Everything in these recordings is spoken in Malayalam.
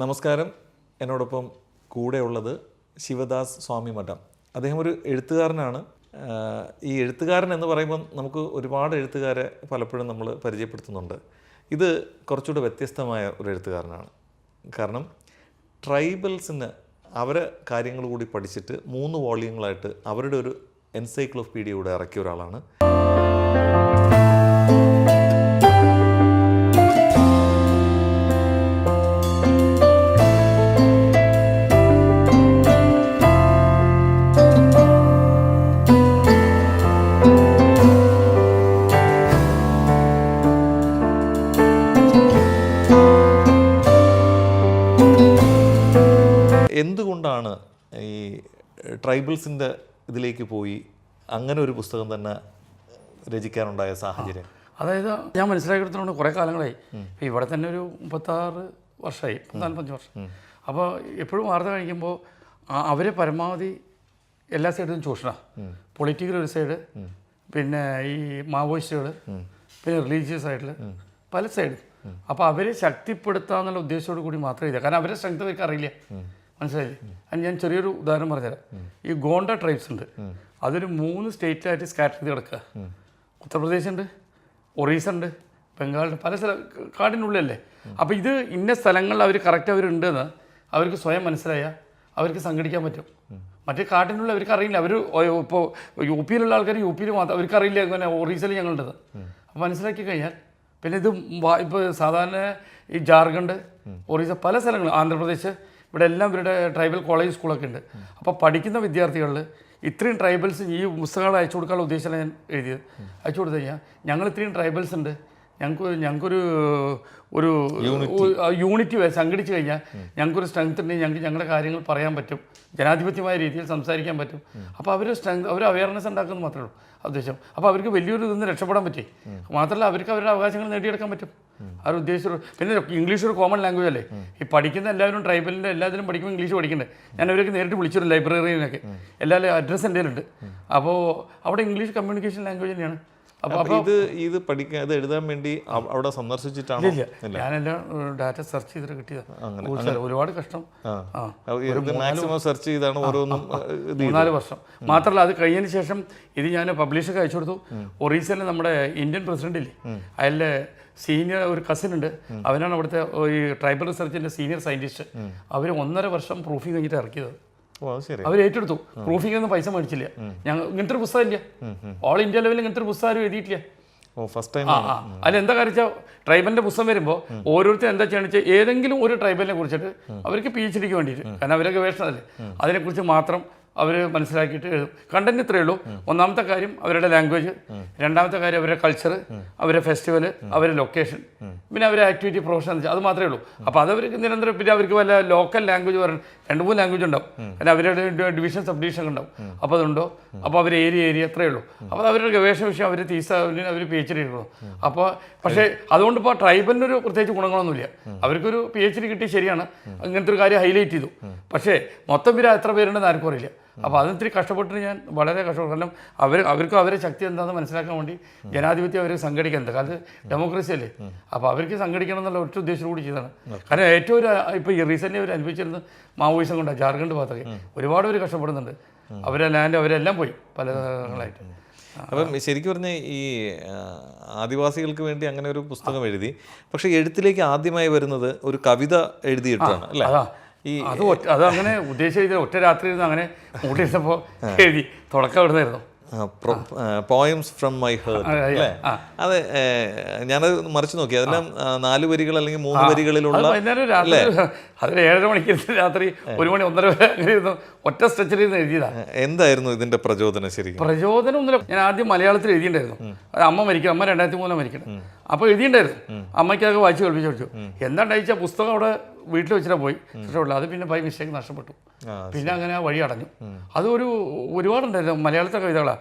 നമസ്കാരം. എന്നോടൊപ്പം കൂടെയുള്ളത് ശിവദാസ് സ്വാമി മഠം. അദ്ദേഹം ഒരു എഴുത്തുകാരനാണ്. ഈ എഴുത്തുകാരൻ എന്ന് പറയുമ്പം നമുക്ക് ഒരുപാട് എഴുത്തുകാരെ പലപ്പോഴും നമ്മൾ പരിചയപ്പെടുത്തുന്നുണ്ട്. ഇത് കുറച്ചുകൂടെ വ്യത്യസ്തമായ ഒരു എഴുത്തുകാരനാണ്. കാരണം ട്രൈബൽസിന് അവരെ കാര്യങ്ങൾ കൂടി പഠിച്ചിട്ട് 3 വോള്യങ്ങളായിട്ട് അവരുടെ ഒരു എൻസൈക്ലോപീഡിയ കൂടെ ഇറക്കിയ ഒരാളാണ്. എന്തുകൊണ്ടാണ് ഈ ട്രൈബൽസിൻ്റെ ഇതിലേക്ക് പോയി അങ്ങനെ ഒരു പുസ്തകം തന്നെ രചിക്കാനുണ്ടായ സാഹചര്യം? അതായത് ഞാൻ മനസ്സിലാക്കിയെടുത്തോണ്ട് കുറേ കാലങ്ങളായി. ഇപ്പോൾ ഇവിടെ തന്നെ ഒരു 36 വർഷമായി, 45 വർഷം. അപ്പോൾ എപ്പോഴും വാർത്ത കഴിക്കുമ്പോൾ അവരെ പരമാവധി എല്ലാ സൈഡിലും ചൂഷണമാണ്. പൊളിറ്റിക്കൽ ഒരു സൈഡ്, പിന്നെ ഈ മാവോയിസ്റ്റുകൾ, പിന്നെ റിലീജിയസ് ആയിട്ടുള്ള പല സൈഡും. അപ്പോൾ അവരെ ശക്തിപ്പെടുത്തുക എന്നുള്ള ഉദ്ദേശത്തോടു കൂടി മാത്രമേ ഇല്ല. കാരണം അവരെ സ്ട്രെങ്ത് അവർക്ക് അറിയില്ല. മനസ്സിലായില്ലേ? അത് ഞാൻ ചെറിയൊരു ഉദാഹരണം പറഞ്ഞുതരാം. ഈ ഗോണ്ട ട്രൈബ്സ് ഉണ്ട്, അതൊരു 3 സ്റ്റേറ്റിലായിട്ട് സ്കാറ്റർ ചെയ്ത് കിടക്കുക. ഉത്തർപ്രദേശ് ഉണ്ട്, ഒറീസ ഉണ്ട്, ബംഗാളുണ്ട്, പല കാടിനുള്ളിലല്ലേ. അപ്പോൾ ഇത് ഇന്ന സ്ഥലങ്ങളിൽ അവർ കറക്റ്റ് അവരുണ്ടെന്ന് അവർക്ക് സ്വയം മനസ്സിലായാൽ അവർക്ക് സംഘടിക്കാൻ പറ്റും. മറ്റേ കാട്ടിനുള്ളിൽ അവർക്ക് അറിയില്ല. അവർ ഇപ്പോൾ യു പിയിലുള്ള ആൾക്കാർ യു പിയിൽ മാത്രം അവർക്ക് അറിയില്ല അങ്ങനെ ഒറീസയിൽ ഞങ്ങളുണ്ടത്. അപ്പോൾ മനസ്സിലാക്കി കഴിഞ്ഞാൽ പിന്നെ ഇത് ഇപ്പോൾ സാധാരണ ഈ ജാർഖണ്ഡ്, ഒറീസ, പല സ്ഥലങ്ങൾ, ആന്ധ്രാപ്രദേശ്, ഇവിടെ എല്ലാം ഇവരുടെ ട്രൈബൽ കോളേജ് സ്കൂളൊക്കെ ഉണ്ട്. അപ്പോൾ പഠിക്കുന്ന വിദ്യാർത്ഥികളിൽ ഇത്രയും ട്രൈബൽസ് ഈ പുസ്തകങ്ങൾ അയച്ചു കൊടുക്കാനുള്ള ഉദ്ദേശമാണ് ഞാൻ എഴുതിയത്. അയച്ചു കൊടുത്തു കഴിഞ്ഞാൽ ഞങ്ങൾ ഇത്രയും ട്രൈബൽസ് ഉണ്ട്, ഞങ്ങൾക്കൊരു യൂണിറ്റി സംഘടിച്ച് കഴിഞ്ഞാൽ ഞങ്ങൾക്കൊരു സ്ട്രെങ്ത് ഉണ്ടെങ്കിൽ ഞങ്ങളുടെ കാര്യങ്ങൾ പറയാൻ പറ്റും, ജനാധിപത്യമായ രീതിയിൽ സംസാരിക്കാൻ പറ്റും. അപ്പോൾ അവർ അവയർനെസ് ഉണ്ടാക്കുന്നത് മാത്രമേ ഉള്ളൂ ഉദ്ദേശം. അപ്പോൾ അവർക്ക് വലിയൊരു ഇതൊന്ന് രക്ഷപ്പെടാൻ പറ്റി. മാത്രമല്ല അവർക്ക് അവരുടെ അവകാശങ്ങൾ നേടിയെടുക്കാൻ പറ്റും. ആ ഒരു ഉദ്ദേശം. പിന്നെ ഇംഗ്ലീഷ് ഒരു കോമൺ ലാംഗ്വേജ് അല്ലേ. ഈ പഠിക്കുന്ന എല്ലാവരും ട്രൈബലിൻ്റെ എല്ലാത്തിനും പഠിക്കുമ്പോൾ ഇംഗ്ലീഷ് പഠിക്കണ്ടേ. ഞാൻ അവരൊക്കെ നേരിട്ട് വിളിച്ചൊരു ലൈബ്രറിയിലൊക്കെ എല്ലാ അഡ്രസ്സ് എൻ്റെ ഉണ്ട്. അപ്പോൾ അവിടെ ഇംഗ്ലീഷ് കമ്മ്യൂണിക്കേഷൻ ലാംഗ്വേജ് തന്നെയാണ്. ഇത് പഠിക്കാൻ, ഇത് എഴുതാൻ വേണ്ടി അവിടെ സന്ദർശിച്ചിട്ടാണ്? ഞാനെല്ലാം ഡാറ്റ സെർച്ച് ചെയ്തിട്ട് കിട്ടിയതാണ്. ഒരുപാട് കഷ്ടം. മാക്സിമം സെർച്ച് ചെയ്താണ് ഓരോന്നും. 3-4 വർഷം. മാത്രമല്ല അത് കഴിഞ്ഞതിന് ശേഷം ഇത് ഞാൻ പബ്ലിഷൊക്കെ അയച്ചു കൊടുത്തു. ഒറീസയിലെ നമ്മുടെ ഇന്ത്യൻ പ്രസിഡന്റ് ഇല്ലേ, അതിലെ സീനിയർ ഒരു കസിൻ ഉണ്ട്, അവനാണ് അവിടുത്തെ ഈ ട്രൈബൽ റിസർച്ചിൻ്റെ സീനിയർ സയൻറ്റിസ്റ്റ്. അവർ 1.5 വർഷം പ്രൂഫിങ് കഴിഞ്ഞിട്ട് ഇറക്കിയത്. അവർ ഏറ്റെടുത്തു. പ്രൂഫിംഗ് ഒന്നും പൈസ മേടിച്ചില്ല. ഞങ്ങൾ ഇങ്ങനത്തെ ഒരു പുസ്തകം ഇല്ല, ഓൾ ഇന്ത്യ ലെവലിൽ ഇങ്ങനത്തെ ഒരു പുസ്തകം ആരും എഴുതിയിട്ടില്ല. അതിലെന്താ കാര്യം, ട്രൈബലിൻ്റെ പുസ്തകം വരുമ്പോൾ ഓരോരുത്തരും എന്താ ചെയ്യണമെന്ന് വെച്ചാൽ ഏതെങ്കിലും ഒരു ട്രൈബലിനെ കുറിച്ചിട്ട് അവർക്ക് PhD വേണ്ടിയിട്ട്, കാരണം അവരെ ഗവേഷണമല്ലേ, അതിനെക്കുറിച്ച് മാത്രം അവർ മനസ്സിലാക്കിയിട്ട് എഴുതും. കണ്ടന്റ് ഇത്രയേ ഉള്ളൂ. ഒന്നാമത്തെ കാര്യം അവരുടെ ലാംഗ്വേജ്, രണ്ടാമത്തെ കാര്യം അവരുടെ കൾച്ചർ, അവരുടെ ഫെസ്റ്റിവൽ, അവരുടെ ലൊക്കേഷൻ, പിന്നെ അവരുടെ ആക്ടിവിറ്റി, പ്രൊഫഷൻ, അത് മാത്രമേ ഉള്ളൂ. അപ്പോൾ അതവർക്ക് നിരന്തരം. പിന്നെ അവർക്ക് വല്ല ലോക്കൽ ലാംഗ്വേജ് പറയും, 2-3 ലാംഗ്വേജ് ഉണ്ടാവും. കാരണം അവരുടെ ഡിവിഷൻ സബ് ഡിവിഷൻ ഉണ്ടാവും. അപ്പോൾ അതുണ്ടോ, അപ്പോൾ അവർ ഏരിയ അത്രയേ ഉള്ളൂ. അപ്പോൾ അവരുടെ ഗവേഷണ വിഷയം അവർ അവർ PhD എടുക്കണം. അപ്പോൾ പക്ഷേ അതുകൊണ്ട് ഇപ്പോൾ ട്രൈബലിനൊരു പ്രത്യേകിച്ച് ഗുണങ്ങളൊന്നുമില്ല. അവർക്കൊരു PhD കിട്ടി, ശരിയാണ്, ഇങ്ങനത്തെ ഒരു കാര്യം ഹൈലൈറ്റ് ചെയ്തു. പക്ഷേ മൊത്തം പേര് എത്ര പേരുണ്ടെന്ന് ആർക്കും അറിയില്ല. അപ്പോൾ അതിത്തിരി കഷ്ടപ്പെട്ടിട്ട് ഞാൻ വളരെ കഷ്ടപ്പെട്ടു. കാരണം അവർക്ക് അവരെ ശക്തി എന്താണെന്ന് മനസ്സിലാക്കാൻ വേണ്ടി ജനാധിപത്യം അവർ സംഘടിക്കുന്നത്. കാരണം ഡെമോക്രസി അല്ലേ. അപ്പോൾ അവർക്ക് സംഘടിക്കണം എന്നുള്ള ഒറ്റ ഉദ്ദേശം കൂടി ചെയ്തതാണ്. കാരണം ഏറ്റവും ഇപ്പോൾ ഈ റീസെൻ്റ് അവർ അനുഭവിച്ചിരുന്ന മാവോയിസം കൊണ്ടാണ്. ജാർഖണ്ഡ് ഭാഗത്തൊക്കെ ഒരുപാട് പേര് കഷ്ടപ്പെടുന്നുണ്ട്. അവരെ ലാൻഡ് അവരെല്ലാം പോയി പല സ്ഥലങ്ങളായിട്ട്. അപ്പം ശരിക്കും പറഞ്ഞാൽ ഈ ആദിവാസികൾക്ക് വേണ്ടി അങ്ങനെ ഒരു പുസ്തകം എഴുതി. പക്ഷേ എഴുത്തിലേക്ക് ആദ്യമായി വരുന്നത് ഒരു കവിത എഴുതിയിട്ടാണ് അല്ലേ? അത് അങ്ങനെ ഉദ്ദേശിച്ച ഒറ്റ രാത്രി ഇരുന്ന് അങ്ങനെ മൂട്ടിയിരുന്നപ്പോൾ എഴുതി. തുടക്കം ഇടുന്നായിരുന്നു. പോയംസ് ഫ്രം മൈ ഹേർട്ട് അല്ലേ? അതെ, ഞാനത് മറിച്ച് നോക്കി. അതെല്ലാം 4 വരികൾ അല്ലെങ്കിൽ 3 വരികളിലുള്ള. അത് 7:30 മണിക്ക് രാത്രി 1 മണി 1:30 വരെ അങ്ങനെ ഇരുന്നു ഒറ്റ സ്ട്രെച്ചിൽ ഇരുന്ന് എഴുതിയതാണ്. എന്തായിരുന്നു ഇതിന്റെ പ്രചോദനം? ശരിക്കും പ്രചോദനം ഒന്നുമില്ല. ഞാൻ ആദ്യം മലയാളത്തിൽ എഴുതിയിട്ടുണ്ടായിരുന്നു. അത് അമ്മ 2003 മരിക്കണം. അപ്പോൾ എഴുതിയിട്ടുണ്ടായിരുന്നു. അമ്മയ്ക്കൊക്കെ വായിച്ച് കേൾപ്പിച്ചു. എന്താണ്ടായിച്ചാൽ പുസ്തകം അവിടെ വീട്ടിൽ വെച്ചിട്ട് പോയി. ഇഷ്ടമുള്ളൂ. അത് പിന്നെ ബൈ മിസ്റ്റേക്ക് നഷ്ടപ്പെട്ടു. പിന്നെ അങ്ങനെ ആ വഴി അടഞ്ഞു. അത് ഒരുപാടുണ്ടായിരുന്നു മലയാളത്തെ കവിതകളാണ്.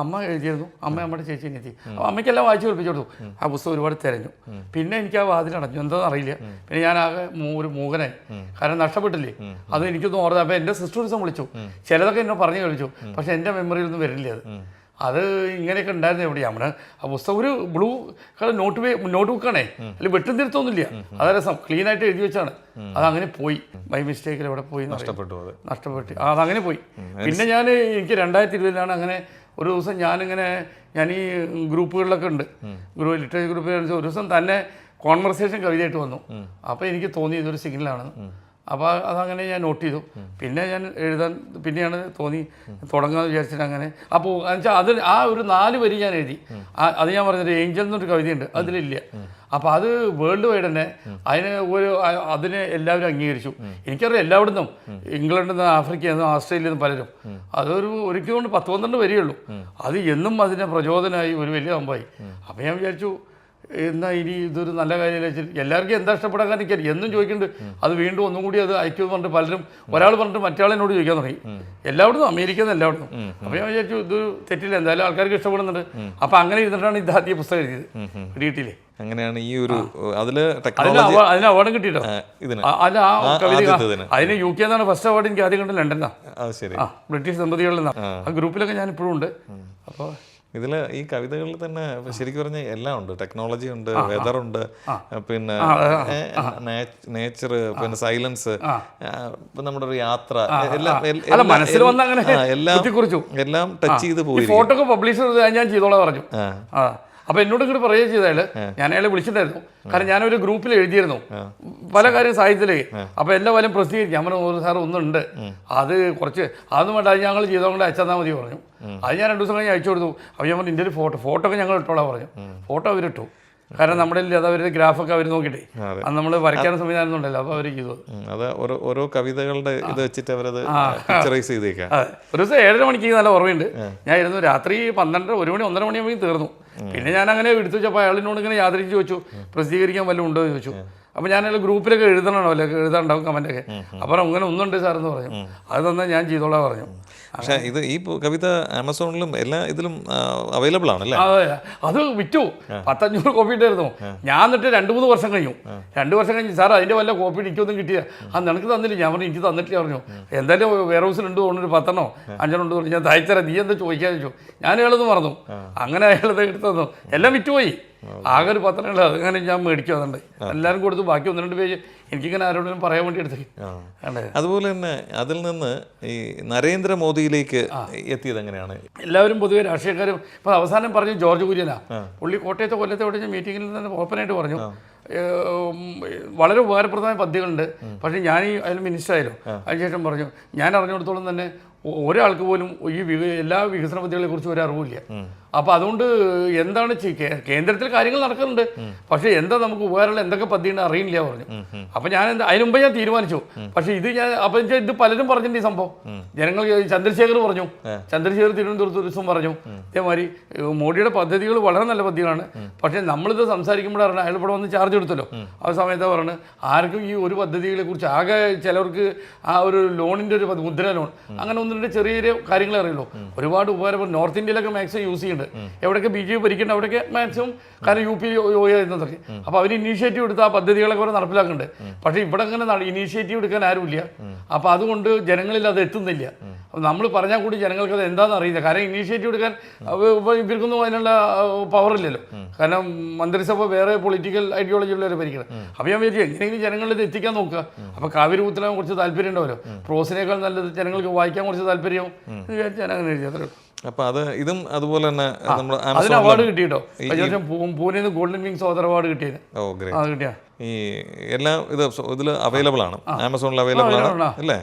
അമ്മ എഴുതിയിരുന്നു. അമ്മയുടെ ചേച്ചി എത്തി. അപ്പോൾ അമ്മയ്ക്കെല്ലാം വായിച്ച് കേൾപ്പിച്ചു കൊടുത്തു. ആ പുസ്തകം ഒരുപാട് തിരഞ്ഞു. പിന്നെ എനിക്ക് ആ വാതിലടഞ്ഞു. എന്താണെന്ന് അറിയില്ല. പിന്നെ ഞാൻ ആകെ ഒരു മൂകനായി. കാരണം നഷ്ടപ്പെട്ടില്ലേ. അത് എനിക്കൊന്നും ഓർമ്മ. അപ്പോൾ എൻ്റെ സിസ്റ്റർ ദിവസം വിളിച്ചു. ചിലതൊക്കെ എന്നെ പറഞ്ഞു കേൾപ്പിച്ചു. പക്ഷേ എൻ്റെ മെമ്മറിയിലൊന്നും വരില്ല. അത് ഇങ്ങനെയൊക്കെ ഉണ്ടായിരുന്നു എവിടെയാണ് നമ്മുടെ ആ പുസ്തകം ഒരു ബ്ലൂ കളർ നോട്ട് ബുക്കാണേ അല്ലെങ്കിൽ വെട്ടും തിരുത്തൊന്നുമില്ല. അത് രസം ക്ലീനായിട്ട് എഴുതി വെച്ചാണ്. അതങ്ങനെ പോയി, ബൈ മിസ്റ്റേക്കിൽ എവിടെ പോയി നഷ്ടപ്പെട്ടു. അതങ്ങനെ പോയി. പിന്നെ എനിക്ക് 2020 അങ്ങനെ ഒരു ദിവസം ഞാൻ ഈ ഗ്രൂപ്പുകളിലൊക്കെ ഉണ്ട്, ലിറ്ററേച്ചർ ഗ്രൂപ്പിൽ ഒരു ദിവസം തന്നെ കോൺവെർസേഷൻ കവിതയായിട്ട് വന്നു. അപ്പോൾ എനിക്ക് തോന്നി ഇതൊരു സിഗ്നലാണെന്ന്. അപ്പോൾ അതങ്ങനെ ഞാൻ നോട്ട് ചെയ്തു. പിന്നെ ഞാൻ പിന്നെയാണ് തോന്നി തുടങ്ങാമെന്ന് വിചാരിച്ചിട്ട് അങ്ങനെ. അപ്പോൾ എന്നുവെച്ചാൽ ആ ഒരു 4 വരി ഞാൻ എഴുതി. അത് ഞാൻ പറഞ്ഞത് ഏഞ്ചൽ എന്നൊരു കവിതയുണ്ട്, അതിലില്ല. അപ്പോൾ അത് വേൾഡ് വൈഡ് തന്നെ അതിനെ എല്ലാവരും അംഗീകരിച്ചു. എനിക്കറിയാം എല്ലായിടത്തും, ഇംഗ്ലണ്ടിൽ നിന്ന്, ആഫ്രിക്കയിൽ നിന്നും, ഓസ്ട്രേലിയയിൽ നിന്നും പലരും. ഒരിക്കലും കൊണ്ട് 10-12 വരികയുള്ളൂ. അത് എന്നും അതിൻ്റെ പ്രചോദനമായി ഒരു വലിയ സംഭവമായി. അപ്പോൾ ഞാൻ വിചാരിച്ചു എന്നാൽ ഇനി ഇതൊരു നല്ല കാര്യം വെച്ചിട്ട് എല്ലാവർക്കും എന്താ ഇഷ്ടപ്പെടാൻ കാണിക്കാൻ എന്നും ചോദിക്കുന്നുണ്ട്. അത് വീണ്ടും ഒന്നും കൂടി അത് അയക്കുമെന്ന് പറഞ്ഞിട്ട് പലരും ഒരാൾ പറഞ്ഞിട്ട് മറ്റയാളെന്നോട് ചോദിക്കാൻ തുടങ്ങി. എല്ലായിടത്തും, അമേരിക്കയിൽ നിന്ന് എല്ലായിടത്തും. അപ്പോൾ ഞാൻ വിചാരിച്ചു ഇതൊരു തെറ്റില്ല, എന്തായാലും ആൾക്കാർക്ക് ഇഷ്ടപ്പെടുന്നുണ്ട്. അപ്പോൾ അങ്ങനെ ഇരുന്നിട്ടാണ് ഇത് ആദ്യ പുസ്തകം എഴുതിയത്, കിട്ടിയിട്ടില്ലേ. അങ്ങനെയാണ് ഈ ഒരു അതിന് അവാർഡും കിട്ടിയിട്ടോ. അല്ല, ആ കവിത അതിന് UK എന്നാണ് ഫസ്റ്റ് അവാർഡ് എനിക്ക് ആദ്യം കണ്ട് ലണ്ടനിലാണ്, ബ്രിട്ടീഷ് ദമ്പതികളിൽ നിന്നാണ്. ആ ഗ്രൂപ്പിലൊക്കെ ഞാൻ ഇപ്പോഴും ഉണ്ട്. അപ്പോൾ ഇതിൽ ഈ കവിതകളിൽ തന്നെ ശരിക്കും പറഞ്ഞാൽ എല്ലാം ഉണ്ട്. ടെക്നോളജി ഉണ്ട്, വെതറുണ്ട്, പിന്നെ നേച്ചർ, പിന്നെ സൈലൻസ്, നമ്മുടെ ഒരു യാത്ര, എല്ലാം ടച്ച് ചെയ്ത് പോയി. ഫോട്ടോ ഒക്കെ പബ്ലിഷ് ഞാൻ ചെയ്തോളാം പറഞ്ഞു. അപ്പോൾ എന്നോട് ഇങ്ങോട്ട് പറയുക ചെയ്താൽ ഞാൻ അയാളെ വിളിച്ചിട്ടായിരുന്നു. കാരണം ഞാനൊരു ഗ്രൂപ്പിൽ എഴുതിയിരുന്നു പല കാര്യം സാഹിത്യത്തിലേക്ക്. അപ്പോൾ എല്ലാ കാര്യം പ്രസിദ്ധീകരിക്കും. നമ്മൾ സാർ ഒന്നുണ്ട്, അത് കുറച്ച് അതൊന്നും വേണ്ട, അത് ഞങ്ങൾ ചെയ്തോണ്ട് അയച്ചാൽ മതി പറഞ്ഞു. അത് ഞാൻ 2 ദിവസം കഴിഞ്ഞ് അയച്ചു കൊടുത്തു. അപ്പോൾ ഞാൻ പറഞ്ഞു, ഇന്ത്യയിൽ ഫോട്ടോ ഒക്കെ ഞങ്ങൾ ഇട്ടോളാം പറഞ്ഞു. ഫോട്ടോ അവരിട്ടു. കാരണം നമ്മുടെ അത് അവരുടെ ഗ്രാഫൊക്കെ അവർ നോക്കിയിട്ടേ, അത് നമ്മൾ വരയ്ക്കാനും സംവിധാനം ഉണ്ടല്ലോ, അപ്പോൾ അവർ ചെയ്തു. അത് ഓരോ കവിതകളുടെ ഇത് വെച്ചിട്ട് അവരത് പിക്ചറൈസ് ചെയ്തേക്കാം. ഒരു ദിവസം 7:30 മണിക്ക് നല്ല ഓർമ്മയുണ്ട്. ഞാൻ ഇരുന്നു, രാത്രി 12, 1 മണി 1:30 മണിയാകുമ്പോൾ തീർന്നു. പിന്നെ ഞാൻ അങ്ങനെ എടുത്തു വെച്ചപ്പോൾ അയാളിനോട് ഇങ്ങനെ യാദരിച്ച് ചോദിച്ചു പ്രസിദ്ധീകരിക്കാൻ വല്ലതും ഉണ്ടോ എന്ന് ചോദിച്ചു. അപ്പോൾ ഞാൻ ഗ്രൂപ്പിലൊക്കെ എഴുതണമല്ലോ, അല്ലെങ്കിൽ എഴുതാണ്ടാവും കമൻറ്റൊക്കെ. അപ്പോൾ അങ്ങനെ ഒന്നുണ്ട് സാറെന്ന് പറഞ്ഞു. അത് തന്നെ ഞാൻ ചെയ്തോളാം പറഞ്ഞു. പക്ഷേ ഈ കവിത ആമസോണിലും എല്ലാ ഇതിലും അവൈലബിൾ ആണല്ലേ? അതെ, അത് വിറ്റു. 500 കോപ്പി ഉണ്ടായിരുന്നു. ഞാൻ എന്നിട്ട് 2-3 വർഷം കഴിഞ്ഞു. 2 വർഷം കഴിഞ്ഞ് സാർ അതിൻ്റെ വല്ല കോപ്പി എനിക്കൊന്നും കിട്ടിയ നിനക്ക് തന്നില്ല. ഞാൻ പറഞ്ഞു എനിക്ക് തന്നിട്ടില്ല പറഞ്ഞു. എന്തായാലും വെയർ ഹൗസിലുണ്ട് തോന്നുന്നു, 10 5 ഉണ്ട് തോന്നി. ഞാൻ തയ്ച്ചരാം, നീ എന്താ ചോദിക്കാന്ന് ചോദിച്ചു. ഞാൻ അയാളത് മറന്നു. അങ്ങനെ അയാളത് എടുത്തു തന്നു. എല്ലാം വിറ്റുപോയി. ആകെ ഒരു 10 അങ്ങനെ ഞാൻ മേടിക്കും. അതുണ്ട് എല്ലാവരും കൊടുത്തു. ബാക്കി 1-2 പേജ് എനിക്കിങ്ങനെ ആരോടും പറയാൻ വേണ്ടി എടുത്തു. അതുപോലെ തന്നെ അതിൽ നിന്ന് ഈ നരേന്ദ്രമോദിയിലേക്ക് എത്തിയത് എങ്ങനെയാണ്? എല്ലാവരും പൊതുവെ രാഷ്ട്രീയക്കാരും ഇപ്പോൾ അവസാനം പറഞ്ഞു ജോർജ് കുര്യനാ. പുള്ളി കോട്ടയത്തെ കൊല്ലത്തെ മീറ്റിങ്ങിൽ തന്നെ ഓപ്പണായിട്ട് പറഞ്ഞു വളരെ ഉപകാരപ്രദമായ പദ്ധതികളുണ്ട്. പക്ഷേ ഞാൻ അതിൽ മിനിസ്റ്റർ ആയാലും അതിനുശേഷം പറഞ്ഞു ഞാൻ അറിഞ്ഞിടത്തോളം തന്നെ ഒരാൾക്ക് പോലും ഈ എല്ലാ വികസന പദ്ധതികളെ കുറിച്ച് ഒരു അറിവില്ല. അപ്പോൾ അതുകൊണ്ട് എന്താണ് കേന്ദ്രത്തിൽ കാര്യങ്ങൾ നടക്കുന്നുണ്ട്, പക്ഷേ എന്താ നമുക്ക് ഉപകാരമുള്ള എന്തൊക്കെ പദ്ധതിയുണ്ട് അറിയില്ല പറഞ്ഞു. അപ്പോൾ ഞാൻ അതിന് മുമ്പ് ഞാൻ തീരുമാനിച്ചു. പക്ഷേ ഇത് പലരും പറഞ്ഞിട്ടുണ്ട് ഈ സംഭവം. ജനങ്ങൾ ചന്ദ്രശേഖർ പറഞ്ഞു, ചന്ദ്രശേഖർ തിരുവനന്തപുരത്ത് ഒരു ദിവസം പറഞ്ഞു ഇതേമാതിരി മോഡിയുടെ പദ്ധതികൾ വളരെ നല്ല പദ്ധതികളാണ്. പക്ഷേ നമ്മളിത് സംസാരിക്കുമ്പോഴാണ് അയാൾ ഇവിടെ വന്ന് ചാർജ് എടുത്തല്ലോ. ആ സമയത്ത് പറഞ്ഞു ആർക്കും ഈ ഒരു പദ്ധതികളെ കുറിച്ച് ആകെ ചിലർക്ക് ആ ഒരു ലോണിൻ്റെ ഒരു മുദ്ര ലോൺ അങ്ങനെ 1-2 ചെറിയ ചെറിയ കാര്യങ്ങളെ അറിയുള്ളൂ. ഒരുപാട് ഉപകാരപ്പെടും. നോർത്ത് ഇന്ത്യയിലൊക്കെ മാക്സിമം യൂസ് ചെയ്യുന്നുണ്ട്. എവിടെയൊക്കെ BJP ഭരിക്കേണ്ട അവിടെയൊക്കെ മാക്സിമം, കാരണം UP എന്നതൊക്കെ. അപ്പോൾ അവർ ഇനീഷ്യേറ്റീവ് എടുത്ത് ആ പദ്ധതികളൊക്കെ അവർ നടപ്പിലാക്കുന്നുണ്ട്. പക്ഷേ ഇവിടെ അങ്ങനെ ഇനീഷ്യേറ്റീവ് എടുക്കാൻ ആരുമില്ല. അപ്പോൾ അതുകൊണ്ട് ജനങ്ങളിൽ അത് എത്തുന്നില്ല. നമ്മൾ പറഞ്ഞാൽ കൂടി ജനങ്ങൾക്ക് അത് എന്താണെന്ന് അറിയില്ല. കാരണം ഇനീഷ്യേറ്റീവ് എടുക്കാൻ ഇവർക്കൊന്നും അതിനുള്ള പവറില്ലല്ലോ. കാരണം മന്ത്രിസഭ വേറെ പൊളിറ്റിക്കൽ ഐഡിയോളജി ഉള്ളവരെ ഭരിക്കണം. അപ്പോൾ ഞാൻ വിചാരിച്ചു എങ്ങനെയെങ്കിലും ജനങ്ങളിൽ ഇത് എത്തിക്കാൻ നോക്കുക. അപ്പോൾ കാവ്യ പുത്തനാൻ കുറച്ച് താല്പര്യം ഉണ്ടാവല്ലോ, പ്രോസിനേക്കാൾ നല്ലത് ജനങ്ങൾക്ക് വായിക്കാൻ കുറച്ച് താല്പര്യം എന്ന് വിചാരിച്ച് ഞാൻ അങ്ങനെ എഴുതി. അത്രേ ഉള്ളൂ. അപ്പോൾ ഇതും അതുപോലെ തന്നെ അതിന് അവാർഡ് കിട്ടിയിട്ടോ. പൂനെന്ന് ഗോൾഡൻ വിങ്സ് ഓതർ അവാർഡ് കിട്ടിയത്. കിട്ടിയ ഈ എല്ലാ ഇതിൽ അവൈലബിൾ ആണ്, ആമസോണിൽ അവൈലബിൾ ആണ് അല്ലേ?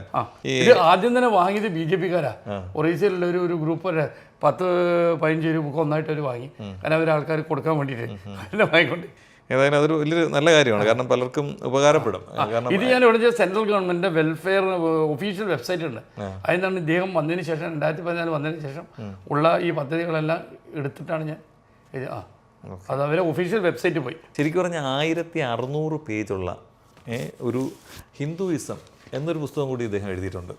ഇത് ആദ്യം തന്നെ വാങ്ങിയത് BJP-കാരാ. ഒറീസയിലുള്ള ഒരു ഗ്രൂപ്പ് 10-15 രൂപ ഒന്നായിട്ട് അവർ വാങ്ങി. കാരണം അവർ ആൾക്കാർ കൊടുക്കാൻ വേണ്ടിയിട്ട് അതിനെ വാങ്ങിക്കൊണ്ട്. ഏതായാലും അതൊരു വലിയൊരു നല്ല കാര്യമാണ്, കാരണം പലർക്കും ഉപകാരപ്പെടും. കാരണം ഇത് ഞാൻ ഇവിടെ സെൻട്രൽ ഗവൺമെൻറ്റിൻ്റെ വെൽഫെയർ ഒഫീഷ്യൽ വെബ്സൈറ്റ് ഉണ്ട്. അതിനാണ് ഇദ്ദേഹം വന്നതിന് ശേഷം 2014 വന്നതിന് ശേഷം ഉള്ള ഈ പദ്ധതികളെല്ലാം എടുത്തിട്ടാണ് ഞാൻ അത് അവരെ ഒഫീഷ്യൽ വെബ്സൈറ്റ് പോയി. ശരിക്കും പറഞ്ഞാൽ 1600 പേജുള്ള ഒരു ഹിന്ദുയിസം എന്നൊരു പുസ്തകം കൂടി ഇദ്ദേഹം എഴുതിയിട്ടുണ്ട്.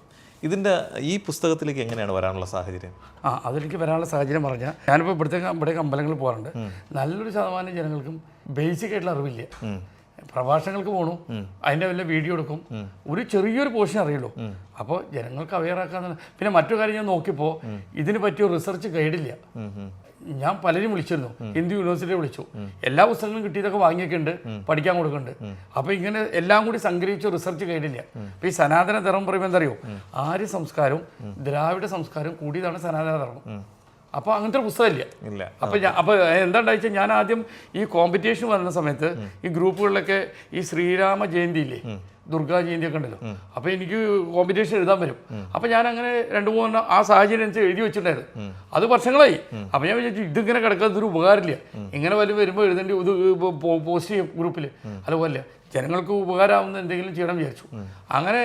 ഈ പുസ്തകത്തിലേക്ക് എങ്ങനെയാണ് വരാനുള്ള സാഹചര്യം? അതിലേക്ക് വരാനുള്ള സാഹചര്യം പറഞ്ഞാൽ ഞാനിപ്പോൾ ഇവിടേക്ക് അമ്പലങ്ങളിൽ പോകാറുണ്ട്. നല്ലൊരു ശതമാനം ജനങ്ങൾക്കും ബേസിക് ആയിട്ടുള്ള അറിവില്ല. പ്രഭാഷണങ്ങൾക്ക് പോകണു, അതിൻ്റെ വല്ല വീഡിയോ എടുക്കും, ഒരു ചെറിയൊരു പോർഷൻ അറിയുള്ളൂ. അപ്പോൾ ജനങ്ങൾക്ക് അവെയറാക്കാന്ന്. പിന്നെ മറ്റു കാര്യം ഞാൻ നോക്കിയപ്പോൾ ഇതിന് പറ്റിയ റിസർച്ച് ഗൈഡില്ല. ഞാൻ പലരും വിളിച്ചിരുന്നു, ഹിന്ദു യൂണിവേഴ്സിറ്റി വിളിച്ചു, എല്ലാ പുസ്തകങ്ങളും കിട്ടിയതൊക്കെ വാങ്ങിയൊക്കെ ഉണ്ട്, പഠിക്കാൻ കൊടുക്കുന്നുണ്ട്. അപ്പോൾ ഇങ്ങനെ എല്ലാം കൂടി സംഗ്രഹിച്ച റിസർച്ച് ഗൈഡില്ല. അപ്പോൾ ഈ സനാതന ധർമ്മം പറയുമ്പോൾ എന്തറിയോ, ആര്യ സംസ്കാരവും ദ്രാവിഡ സംസ്കാരവും കൂടിയതാണ് സനാതന ധർമ്മം. അപ്പോൾ അങ്ങനത്തെ ഒരു പുസ്തകമില്ല. അപ്പോൾ എന്താണെന്ന് വെച്ചാൽ ഞാൻ ആദ്യം ഈ കോമ്പറ്റീഷൻ വരുന്ന സമയത്ത് ഈ ഗ്രൂപ്പുകളിലൊക്കെ ഈ ശ്രീരാമ ജയന്തി ഇല്ലേ, ദുർഗാ ജയന്തി ഒക്കെ ഉണ്ടല്ലോ, അപ്പോൾ എനിക്ക് കോമ്പറ്റീഷൻ എഴുതാൻ വരും. അപ്പോൾ ഞാൻ അങ്ങനെ 2-3 ആ സാഹചര്യം അനുസരിച്ച് എഴുതി വെച്ചിട്ടുണ്ടായിരുന്നു. അത് വർഷങ്ങളായി. അപ്പോൾ ഞാൻ വിചാരിച്ചു ഇതിങ്ങനെ കിടക്കാത്തൊരു ഉപകാരമില്ല, ഇങ്ങനെ വരുമ്പോൾ എഴുതേണ്ടി ഇത് പോസ്റ്റ് ചെയ്യും ഗ്രൂപ്പിൽ. അതുപോലെ ജനങ്ങൾക്ക് ഉപകാരമാവുന്ന എന്തെങ്കിലും ചെയ്യണം വിചാരിച്ചു. അങ്ങനെ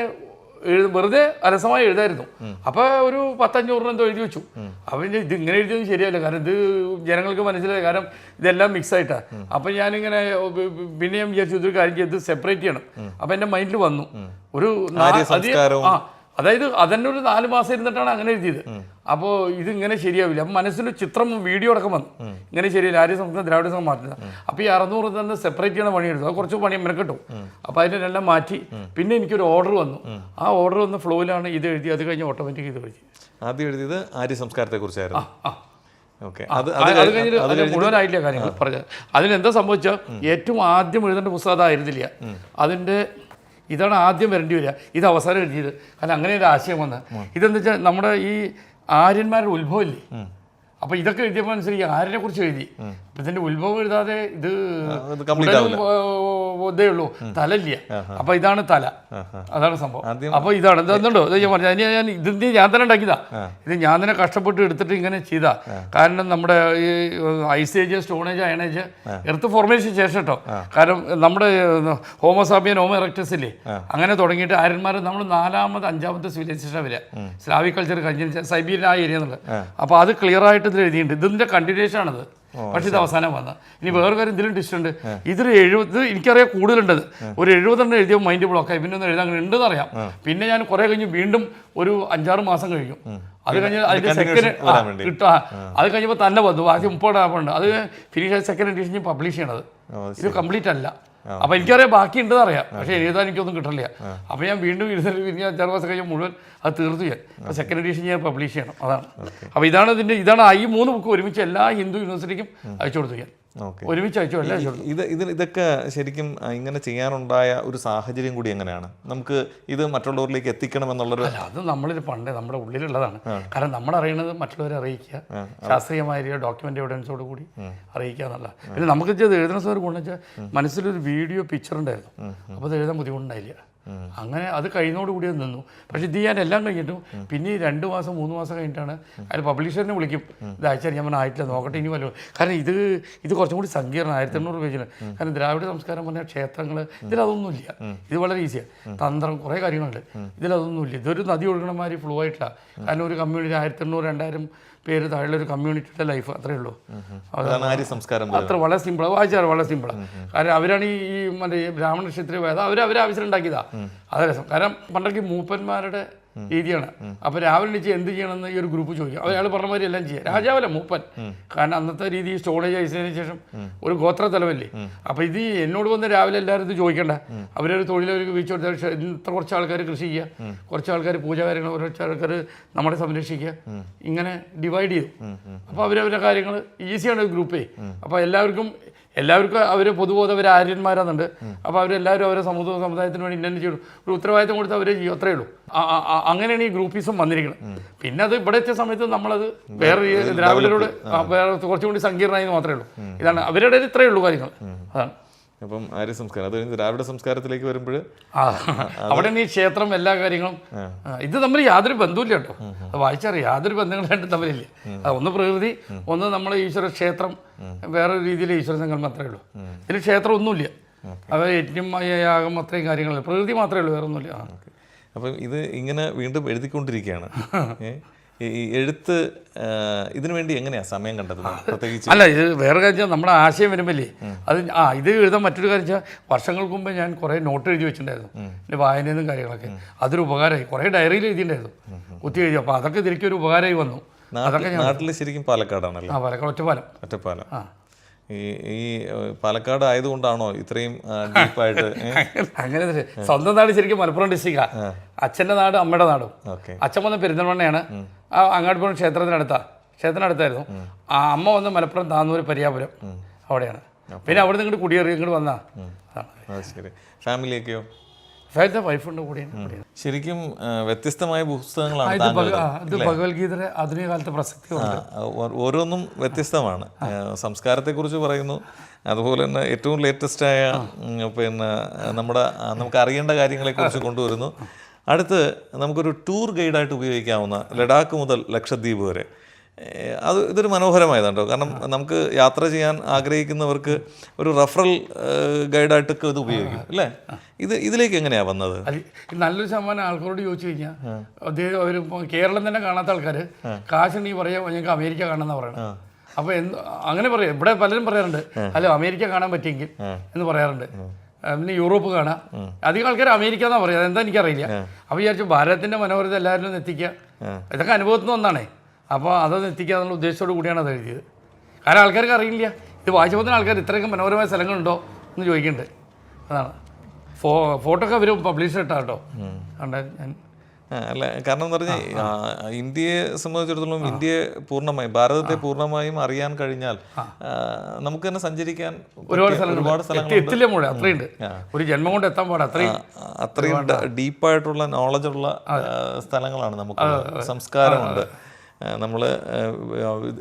വെറുതെ അലസമായി എഴുതായിരുന്നു. അപ്പോൾ ഒരു 10-500 എന്തോ എഴുതി വെച്ചു. അപ്പം ഇത് ഇങ്ങനെ എഴുതിയത് ശരിയല്ല, കാരണം ഇത് ജനങ്ങൾക്ക് മനസ്സിലായി, കാരണം ഇതെല്ലാം മിക്സ് ആയിട്ടാണ്. അപ്പം ഞാനിങ്ങനെ പിന്നെ ഞാൻ വിചാരിച്ചു ഇതൊരു കാര്യം ചെയ്ത് സെപ്പറേറ്റ് ചെയ്യണം. അപ്പം എൻ്റെ മൈൻഡിൽ വന്നു ഒരു അതായത് അതന്നെ ഒരു 4 മാസം ഇരുന്നിട്ടാണ് അങ്ങനെ എഴുതിയത്. അപ്പോൾ ഇതിങ്ങനെ ശരിയാവില്ല. അപ്പം മനസ്സിൽ ചിത്രം വീഡിയോ അടക്കം വന്നു, ഇങ്ങനെ ശരിയല്ല, ആര്യ സംസ്കാരം ദ്രാവിഡ സംസ്കാരം മാറ്റുന്നത്. അപ്പോൾ ഈ 600 തന്നെ സെപ്പറേറ്റ് ചെയ്യണ പണിയെടുത്തു. അത് കുറച്ച് പണി മെനക്കെട്ടു. അപ്പോൾ അതിനെല്ലാം മാറ്റി. പിന്നെ എനിക്കൊരു ഓർഡർ വന്നു. ആ ഓർഡർ വന്ന ഫ്ലോയിലാണ് ഇത് എഴുതി. അത് കഴിഞ്ഞ് ഓട്ടോമാറ്റിക് ഇത് എഴുതി. ആദ്യം എഴുതിയത് ആര്യ സംസ്കാരത്തെ കുറിച്ചായിരുന്നു. അത് കഴിഞ്ഞിട്ട് അത് മുഴുവനായില്ല കാര്യങ്ങൾ പറഞ്ഞത്. അതിനെന്താ സംഭവിച്ചാൽ ഏറ്റവും ആദ്യം എഴുതേണ്ട പുസ്തകം അതായിരുന്നില്ല. അതിൻ്റെ ഇതാണ് ആദ്യം വരേണ്ടി വരിക, ഇത് അവസാനം എഴുതിയത്. കാരണം അങ്ങനെ ഒരു ആശയം വന്ന് ഇതെന്താ വെച്ചാൽ നമ്മുടെ ഈ ആര്യന്മാരുടെ ഉത്ഭവം ഇല്ലേ, അപ്പോൾ ഇതൊക്കെ എഴുതിയപ്പോൾ അനുസരിച്ച് ആര്യനെ കുറിച്ച് എഴുതി. അപ്പം ഇതിൻ്റെ ഉത്ഭവം എഴുതാതെ ഇത് ഇതേ ഉള്ളൂ, തലയില്ല. അപ്പോൾ ഇതാണ് തല, അതാണ് സംഭവം. അപ്പോൾ ഇതാണ് ഇതെന്നുണ്ടോ ഞാൻ പറഞ്ഞത്, ഞാൻ ഇതിൻ്റെ ഞാൻ തന്നെ ഉണ്ടാക്കിയതാ. ഇത് ഞാൻ തന്നെ കഷ്ടപ്പെട്ട് എടുത്തിട്ട് ഇങ്ങനെ ചെയ്താ. കാരണം നമ്മുടെ ഈ ice age, stone age, iron age, earth formation ശേഷം കേട്ടോ. കാരണം നമ്മുടെ ഹോമോസാപ്പിയൻ, ഹോമോ എറക്ടസ് ഇല്ലേ, അങ്ങനെ തുടങ്ങിയിട്ട് ആര്യന്മാർ നമ്മൾ 4ാമത് 5ാമത്തെ സിവിലൈസേഷൻ വരിക. സ്ലാവിക് കൾച്ചർ കഴിഞ്ഞ സൈബീരിയൻ ആ ഏരിയ എന്നുള്ളത്. അപ്പോൾ അത് ക്ലിയർ ആയിട്ട് ഇതിൽ എഴുതിയിട്ടുണ്ട്. ഇതിൻ്റെ കണ്ടിന്യൂഷൻ ആണത്. പക്ഷെ ഇത് അവസാനം വന്ന. ഇനി വേറെ കാര്യം ഇതിലും ഡിസ്റ്റ് ഉണ്ട്. ഇതിൽ 70 എനിക്കറിയാം കൂടുതലുണ്ടത്. ഒരു 70 എഴുതിയ മൈൻഡ് ബ്ലോക്കായി. പിന്നെ ഒന്ന് എഴുതാൻ അങ്ങനെ ഉണ്ടെന്ന് അറിയാം. പിന്നെ ഞാൻ കുറേ കഴിഞ്ഞ് വീണ്ടും ഒരു 5-6 മാസം കഴിഞ്ഞു. അത് കഴിഞ്ഞ് അതിൻ്റെ സെക്കൻഡ് കിട്ടുക. അത് കഴിഞ്ഞപ്പോൾ തന്നെ വന്നു. ബാക്കി 30 ആവുന്നുണ്ട്. അത് ഫിനിഷ് ആയി സെക്കൻഡ് എഡിഷൻ പബ്ലിഷ് ചെയ്യണത്. ഇത് കംപ്ലീറ്റ് അല്ല. അപ്പോൾ എനിക്കറിയാം ബാക്കി ഉണ്ടെന്ന് അറിയാം, പക്ഷേ എഴുതാൻ എനിക്കൊന്നും കിട്ടില്ല. അപ്പോൾ ഞാൻ വീണ്ടും 5 മാസം കഴിഞ്ഞാൽ മുഴുവൻ അത് തീർത്തു ചെയ്യാൻ. അപ്പോൾ സെക്കൻഡ് എഡിഷൻ ഞാൻ പബ്ലിഷ് ചെയ്യണം. അതാണ്. അപ്പോൾ ഇതാണ് ഈ 3 ബുക്ക് ഒരുമിച്ച് എല്ലാ ഹിന്ദു യൂണിവേഴ്സിറ്റിക്കും അയച്ചു കൊടുത്തു ഞാൻ. ഒരുമിച്ച് അയച്ചു അല്ല ഇതൊക്കെ ശരിക്കും ഇങ്ങനെ ചെയ്യാനുണ്ടായ ഒരു സാഹചര്യം കൂടി എങ്ങനെയാണ് നമുക്ക് ഇത് മറ്റുള്ളവരിലേക്ക് എത്തിക്കണം എന്നുള്ളൊരു? അത് നമ്മളിത് പണ്ടേ നമ്മുടെ ഉള്ളിലുള്ളതാണ്. കാരണം നമ്മളറിയണത് മറ്റുള്ളവരെ അറിയിക്കുക, ശാസ്ത്രീയമായ ഡോക്യുമെൻ്റ് എവിഡൻസോട് കൂടി അറിയിക്കുക എന്നുള്ള. പിന്നെ നമുക്ക് എഴുതുന്ന സാർ ഗുണം വെച്ചാൽ മനസ്സിലൊരു വീഡിയോ പിക്ചർ ഉണ്ടായിരുന്നു. അപ്പോൾ അത് എഴുതാൻ ബുദ്ധിമുട്ടുണ്ടായില്ല. അങ്ങനെ അത് കഴിയുന്നതോടുകൂടി അത് നിന്നു. പക്ഷേ ഇത് ഞാൻ എല്ലാം കഴിഞ്ഞിട്ടും പിന്നെ 2 മാസം 3 മാസം കഴിഞ്ഞിട്ടാണ് അതിൽ പബ്ലിഷറിനെ വിളിക്കും, ഇത് അയച്ചാൽ ഞാൻ ആയിട്ടില്ല, നോക്കട്ടെ ഇനി വല്ലതും. കാരണം ഇത് കുറച്ചും കൂടി സങ്കീർണ്ണം, 1800 പേജിന്. കാരണം ദ്രാവിഡ സംസ്കാരം പറഞ്ഞാൽ ക്ഷേത്രങ്ങൾ, ഇതിലതൊന്നുമില്ല. ഇത് വളരെ ഈസിയാണ്. തന്ത്രം, കുറേ കാര്യങ്ങളുണ്ട്. ഇതിലതൊന്നുമില്ല. ഇതൊരു നദി ഒഴുകണ മാതിരി ഫ്ലോ ആയിട്ടില്ല. കാരണം ഒരു കമ്മ്യൂണിറ്റി 1800-2000 പേര് താഴെയുള്ള കമ്മ്യൂണിറ്റിയുടെ ലൈഫ് അത്രയേ ഉള്ളൂ. അത്ര വളരെ സിമ്പിളാണ്, വായിച്ചാൽ വളരെ സിമ്പിളാണ്. കാരണം അവരാണ് ഈ മറ്റേ ബ്രാഹ്മണ ക്ഷത്രിയ വേദം അവരെ ആവശ്യമുണ്ടാക്കിയതാ. അത് രസം. കാരണം പണ്ടൊക്കെ മൂപ്പന്മാരുടെ രീതിയാണ്. അപ്പോൾ രാവിലെ എണീച്ച് എന്ത് ചെയ്യണമെന്ന് ഈ ഒരു ഗ്രൂപ്പ് ചോദിക്കും. അയാൾ പറഞ്ഞ മാതിരി എല്ലാം ചെയ്യാം. രാജാവല്ല, മൂപ്പൻ. കാരണം അന്നത്തെ രീതി സ്റ്റോണേജ് അയച്ചതിന് ശേഷം ഒരു ഗോത്ര തലവല്ലേ. അപ്പോൾ ഇത് എന്നോട് വന്ന് രാവിലെ എല്ലാവരും ഇത് ചോദിക്കണ്ട. അവരൊരു തൊഴിലവർക്ക് വീഴ്ച കൊടുത്താൽ ഇത്ര കുറച്ച് ആൾക്കാർ കൃഷി ചെയ്യുക, കുറച്ച് ആൾക്കാർ പൂജാകാര്യങ്ങൾ, കുറച്ച് ആൾക്കാർ നമ്മളെ സംരക്ഷിക്കുക, ഇങ്ങനെ ഡിവൈഡ് ചെയ്തു. അപ്പോൾ അവരവരുടെ കാര്യങ്ങൾ ഈസിയാണ് ഗ്രൂപ്പേ. അപ്പോൾ എല്ലാവർക്കും അവർ പൊതുബോധം, അവർ ആര്യന്മാരാന്നുണ്ട്. അപ്പോൾ അവരെല്ലാവരും അവരെ സമുദായത്തിന് വേണ്ടി ഇന്നെ ചെയ്യും. ഒരു ഉത്തരവാദിത്തം കൊടുത്ത് അവരെ ചെയ്യും, അത്രയേ ഉള്ളൂ. അങ്ങനെയാണ് ഈ ഗ്രൂപ്പിസം വന്നിരിക്കുന്നത്. പിന്നെ അത് ഇവിടെ എത്തിയ സമയത്ത് നമ്മളത് വേറെ ദ്രാവിഡരോട് വേറെ കുറച്ചും കൂടി സങ്കീർണമായി മാത്രമേ ഉള്ളൂ. ഇതാണ് അവരുടെ ഇത്രയേ ഉള്ളൂ കാര്യങ്ങൾ. അതാണ്. അപ്പം ആര്യ സംസ്കാരം, അത് ദ്രാവിഡ സംസ്കാരത്തിലേക്ക് വരുമ്പോൾ അവിടെ ഈ ക്ഷേത്രം, എല്ലാ കാര്യങ്ങളും ഇത് തമ്മിൽ യാതൊരു ബന്ധമില്ല കേട്ടോ. അത് വായിച്ചറിയാം, യാതൊരു ബന്ധങ്ങളും രണ്ടും തമ്മിലില്ല. ഒന്ന് പ്രകൃതി, ഒന്ന് നമ്മൾ ഈശ്വര ക്ഷേത്രം, വേറൊരു രീതിയിൽ ഈശ്വര സങ്കല്പം മാത്രമേ ഉള്ളൂ. ഇതിൽ ക്ഷേത്രം ഒന്നുമില്ല. അത് യജ്ഞം, യാഗം, അത്രയും കാര്യങ്ങളില്ല. പ്രകൃതി മാത്രമേ ഉള്ളൂ, വേറെ ഒന്നുമില്ല. അപ്പം ഇത് ഇങ്ങനെ വീണ്ടും എഴുതിക്കൊണ്ടിരിക്കുകയാണ്. ഈ എഴുത്ത് ഇതിനു വേണ്ടി എങ്ങനെയാണ് സമയം കണ്ടെത്തുന്നത്? പ്രത്യേകിച്ച് അല്ല, ഇത് വേറെ കാര്യം, നമ്മുടെ ആശയം വരുമ്പോഴേ അത് ഇത് എഴുതാൻ മറ്റൊരു കാര്യം വെച്ചാൽ വർഷങ്ങൾക്ക് മുമ്പ് ഞാൻ കുറേ നോട്ട് എഴുതി വെച്ചിട്ടുണ്ടായിരുന്നു, എൻ്റെ വായനയെന്നും കാര്യങ്ങളൊക്കെ. അതൊരു ഉപകാരമായി. കുറേ ഡയറിയിൽ എഴുതിയിട്ടുണ്ടായിരുന്നു, കുത്തി എഴുതി. അപ്പോൾ അതൊക്കെ ഇതിലേക്കൊരു ഉപകാരമായി വന്നു. അതൊക്കെ നാട്ടിൽ ശരിക്കും പാലക്കാടാണല്ലോ. പാലക്കാട് ഒറ്റപ്പാലം. ഈ ഈ പാലക്കാട് ആയതുകൊണ്ടാണോ ഇത്രയും ഡീപ്പായിട്ട്? അങ്ങനെ സ്വന്തം നാട് ശരിക്കും മലപ്പുറം ഡിസ്ട്രിക്റ്റാ. അച്ഛൻ്റെ നാട് അമ്മയുടെ നാടും. അച്ഛൻ വന്ന പെരിന്തൽമണ്ണയാണ്, അങ്ങാടിപ്പുറം ക്ഷേത്രത്തിനടുത്തായിരുന്നു. ആ അമ്മ വന്ന് മലപ്പുറം താന്നൂര് പരിയാപുരം അവിടെയാണ്. പിന്നെ അവിടെ നിന്ന് ഇങ്ങോട്ട് കുടിയേറി ഇങ്ങോട്ട് വന്നാ. ശരി. ഫാമിലിയൊക്കെയോ? വൈഫുണ്ട് കൂടെ. ശരിക്കും വ്യത്യസ്തമായ പുസ്തകങ്ങളാണ്. ഇത് ഭഗവത്ഗീതയുടെ ആധുനിക കാലത്തെ പ്രസക്തി ഓരോന്നും വ്യത്യസ്തമാണ്. സംസ്കാരത്തെക്കുറിച്ച് പറയുന്നു, അതുപോലെ തന്നെ ഏറ്റവും ലേറ്റസ്റ്റായ പിന്നെ നമുക്ക് അറിയേണ്ട കാര്യങ്ങളെക്കുറിച്ച് കൊണ്ടുവരുന്നു. അടുത്ത് നമുക്കൊരു ടൂർ ഗൈഡായിട്ട് ഉപയോഗിക്കാവുന്ന ലഡാക്ക് മുതൽ ലക്ഷദ്വീപ് വരെ. ഇതൊരു മനോഹരമായതാണ് കേട്ടോ. കാരണം നമുക്ക് യാത്ര ചെയ്യാൻ ആഗ്രഹിക്കുന്നവർക്ക് ഒരു റഫറൽ ഗൈഡായിട്ടൊക്കെ ഇത് ഉപയോഗിക്കും അല്ലേ? ഇതിലേക്ക് എങ്ങനെയാണ് വന്നത്? നല്ലൊരു ശതമാനം ആൾക്കാരോട് ചോദിച്ചു കഴിഞ്ഞാൽ അദ്ദേഹം അവർ കേരളം തന്നെ കാണാത്ത ആൾക്കാർ കാശുണ്ടെങ്കിൽ പറയാം ഞങ്ങൾക്ക് അമേരിക്ക കാണാമെന്നാണ് പറയണം. അപ്പോൾ അങ്ങനെ പറയാം. ഇവിടെ പലരും പറയാറുണ്ട് അല്ല അമേരിക്ക കാണാൻ പറ്റിയെങ്കിൽ എന്ന് പറയാറുണ്ട്. പിന്നെ യൂറോപ്പ് കാണാം. അധികം ആൾക്കാർ അമേരിക്ക എന്നാണ് പറയുക. അതെന്താ എനിക്കറിയില്ല. അപ്പോൾ വിചാരിച്ചു ഭാരതത്തിൻ്റെ മനോഹരത എല്ലാവരിലും എത്തിക്കുക, ഇതൊക്കെ അനുഭവത്തിൽ നിന്ന് ഒന്നാണേ. അപ്പോൾ അതൊന്ന് എത്തിക്കുക എന്നുള്ള ഉദ്ദേശത്തോടു കൂടിയാണ് അത് എഴുതിയത്. കാരണം ആൾക്കാർക്ക് അറിയില്ല, ഇത് വായിച്ചപ്പോൾ തന്നെ ആൾക്കാർ ഇത്രയൊക്കെ മനോഹരമായ സ്ഥലങ്ങളുണ്ടോ എന്ന് ചോദിക്കുന്നുണ്ട്. അതാണ് ഫോട്ടോ ഒക്കെ അവർ പബ്ലിഷ് ഇട്ടാ കേട്ടോ. ഞാൻ അല്ല, കാരണം എന്ന് പറഞ്ഞാൽ ഇന്ത്യയെ സംബന്ധിച്ചിടത്തോളം ഇന്ത്യയെ പൂർണ്ണമായും ഭാരതത്തെ പൂർണ്ണമായും അറിയാൻ കഴിഞ്ഞാൽ നമുക്ക് തന്നെ സഞ്ചരിക്കാൻ ഒരുപാട് സ്ഥലങ്ങൾ എത്തില്ല മോളെ. അത്രയുണ്ട്, ഒരു ജന്മം കൊണ്ട് എത്താൻ പാടില്ല. അത്രയും ഡീപ്പായിട്ടുള്ള നോളജുള്ള സ്ഥലങ്ങളാണ് നമുക്ക്. സംസ്കാരമുണ്ട്. നമ്മൾ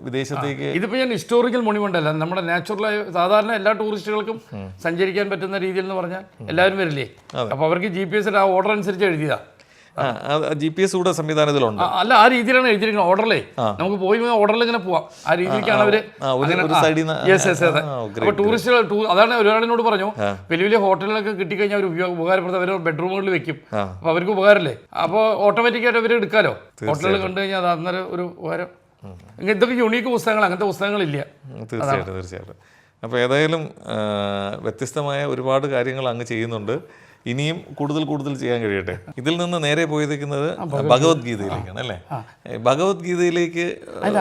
വിദേശത്തേക്ക് ഇതിപ്പോൾ ഞാൻ ഹിസ്റ്റോറിക്കൽ മോണുമെന്റ് അല്ല, നമ്മുടെ നാച്ചുറലായ സാധാരണ എല്ലാ ടൂറിസ്റ്റുകൾക്കും സഞ്ചരിക്കാൻ പറ്റുന്ന രീതിയിൽ എന്ന് പറഞ്ഞാൽ എല്ലാവരും വരില്ലേ. അപ്പോൾ അവർക്ക് GPS ആ ഓർഡർ അനുസരിച്ച് എഴുതിയതാ. GPS കൂടെ സംവിധാനത്തിലുണ്ട്. അല്ല, ആ രീതിയിലാണ് എഴുതിയിരിക്കുന്നത്. ഓർഡറിലേ നമുക്ക് പോയി ഓർഡറിൽ ഇങ്ങനെ പോവാം. ആ രീതിയിലേക്കാണ് അവര്. അപ്പോൾ ടൂറിസ്റ്റുകൾ അതാണ് ഒരാളിനോട് പറഞ്ഞു, വലിയ വലിയ ഹോട്ടലുകളൊക്കെ കിട്ടിക്കഴിഞ്ഞാൽ അവർ ഉപകാരപ്പെടുത്ത അവർ ബെഡ്റൂമുകളിൽ വെക്കും. അപ്പോൾ അവർക്ക് ഉപകാരമല്ലേ. അപ്പോൾ ഓട്ടോമാറ്റിക്കായിട്ട് അവർ എടുക്കാമല്ലോ. ഹോട്ടലുകൾ കണ്ടു കഴിഞ്ഞാൽ അത് അന്നേരം ഒരു ഉപകാരം. ഇതൊക്കെ യുണീക്ക് പുസ്തകങ്ങൾ, അങ്ങനത്തെ പുസ്തകങ്ങളില്ല. തീർച്ചയായിട്ടും. അപ്പോൾ ഏതായാലും വ്യത്യസ്തമായ ഒരുപാട് കാര്യങ്ങൾ അങ്ങ് ചെയ്യുന്നുണ്ട്. ഇനിയും കൂടുതൽ ചെയ്യാൻ കഴിയട്ടെ. ഇതിൽ നിന്ന് നേരെ പോയിരിക്കുന്നത് ഭഗവത്ഗീതയിലേക്കാണ് അല്ലേ? ഭഗവത്ഗീതയിലേക്ക്